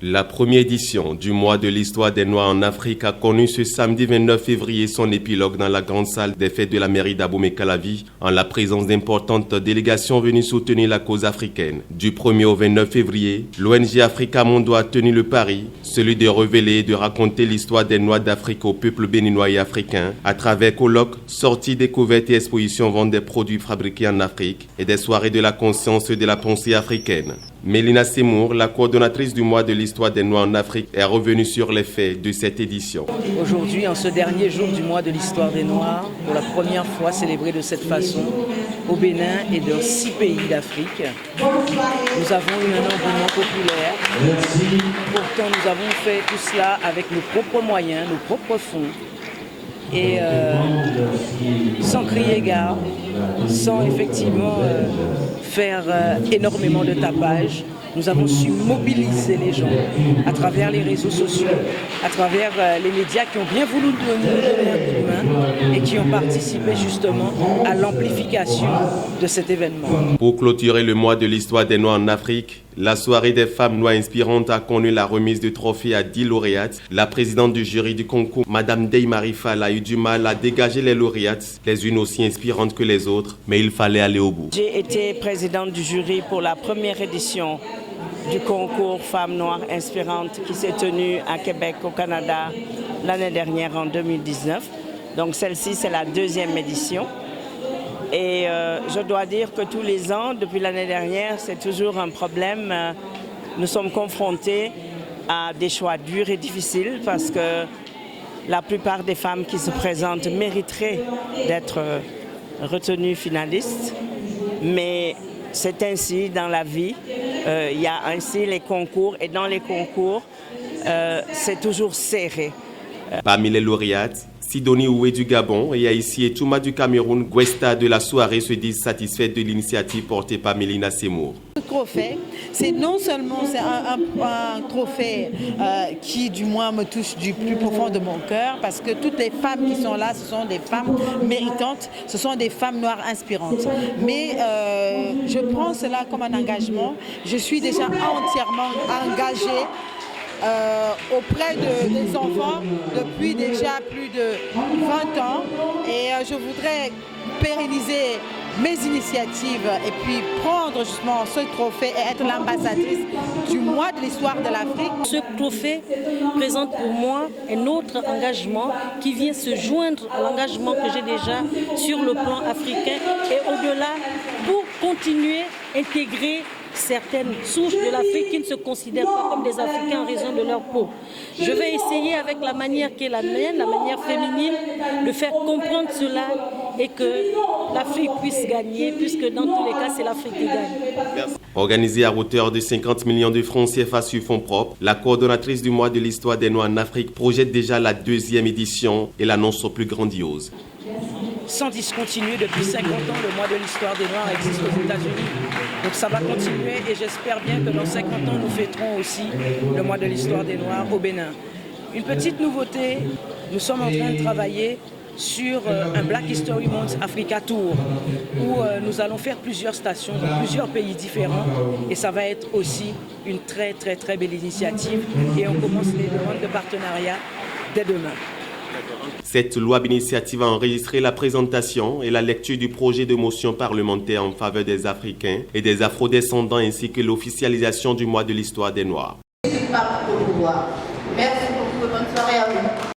La première édition du mois de l'histoire des Noirs en Afrique a connu ce samedi 29 février son épilogue dans la grande salle des fêtes de la mairie d'Abomey-Calavi en la présence d'importantes délégations venues soutenir la cause africaine. Du 1er au 29 février, l'ONG Africa Mundo a tenu le pari, celui de révéler et de raconter l'histoire des Noirs d'Afrique au peuple béninois et africain à travers colloques, sorties, découvertes et expositions vendant des produits fabriqués en Afrique et des soirées de la conscience et de la pensée africaine. Mélina Seymour, la coordonnatrice du mois de l'histoire des Noirs en Afrique, est revenue sur les faits de cette édition. Aujourd'hui, en ce dernier jour du mois de l'histoire des Noirs, pour la première fois célébré de cette façon au Bénin et dans 6 pays d'Afrique, nous avons eu un engouement populaire. Pourtant, nous avons fait tout cela avec nos propres moyens, nos propres fonds. Et sans crier gare, sans effectivement faire énormément de tapage, nous avons su mobiliser les gens à travers les réseaux sociaux, à travers les médias qui ont bien voulu nous donner un coup de main et qui ont participé justement à l'amplification de cet événement. Pour clôturer le mois de l'histoire des Noirs en Afrique, la soirée des femmes noires inspirantes a connu la remise de trophées à 10 lauréates. La présidente du jury du concours, Madame Dey-Marie Fall, a eu du mal à dégager les lauréates, les unes aussi inspirantes que les autres, mais il fallait aller au bout. J'ai été présidente du jury pour la première édition du concours Femmes Noires Inspirantes qui s'est tenu à Québec, au Canada, l'année dernière en 2019. Donc celle-ci, c'est la 2e édition. Et je dois dire que tous les ans, depuis l'année dernière, c'est toujours un problème. Nous sommes confrontés à des choix durs et difficiles parce que la plupart des femmes qui se présentent mériteraient d'être retenues finalistes. Mais c'est ainsi dans la vie. Il y a ainsi les concours et dans les concours, c'est toujours serré. Parmi les lauréates, Sidonie Oué du Gabon et Aïssi Etouma du Cameroun, Gwesta de la soirée se disent satisfaits de l'initiative portée par Mélina Seymour. Ce trophée, c'est non seulement un trophée qui du moins me touche du plus profond de mon cœur, parce que toutes les femmes qui sont là, ce sont des femmes méritantes, ce sont des femmes noires inspirantes. Mais je prends cela comme un engagement. Je suis déjà entièrement engagée auprès des enfants depuis déjà plus de 20 ans et je voudrais pérenniser mes initiatives et puis prendre justement ce trophée et être l'ambassadrice du mois de l'histoire de l'Afrique. Ce trophée présente pour moi un autre engagement qui vient se joindre à l'engagement que j'ai déjà sur le plan africain et au-delà pour continuer à intégrer certaines souches de l'Afrique qui ne se considèrent pas comme des Africains en raison de leur peau. Je vais essayer avec la manière qui est la mienne, la manière féminine, de faire comprendre cela et que l'Afrique puisse gagner, puisque dans tous les cas, c'est l'Afrique qui gagne. Organisée à hauteur de 50 millions de francs CFA sur fonds propres, la coordonnatrice du mois de l'histoire des Noirs en Afrique projette déjà la 2e édition et l'annonce au plus grandiose. Sans discontinuer depuis 50 ans, le mois de l'histoire des Noirs existe aux États-Unis. Donc ça va continuer et j'espère bien que dans 50 ans, nous fêterons aussi le mois de l'histoire des Noirs au Bénin. Une petite nouveauté, nous sommes en train de travailler sur un Black History Month Africa Tour où nous allons faire plusieurs stations dans plusieurs pays différents et ça va être aussi une très belle initiative et on commence les demandes de partenariat dès demain. Cette loi d'initiative a enregistré la présentation et la lecture du projet de motion parlementaire en faveur des Africains et des Afro-descendants ainsi que l'officialisation du mois de l'histoire des Noirs. Merci beaucoup, bonne soirée à vous.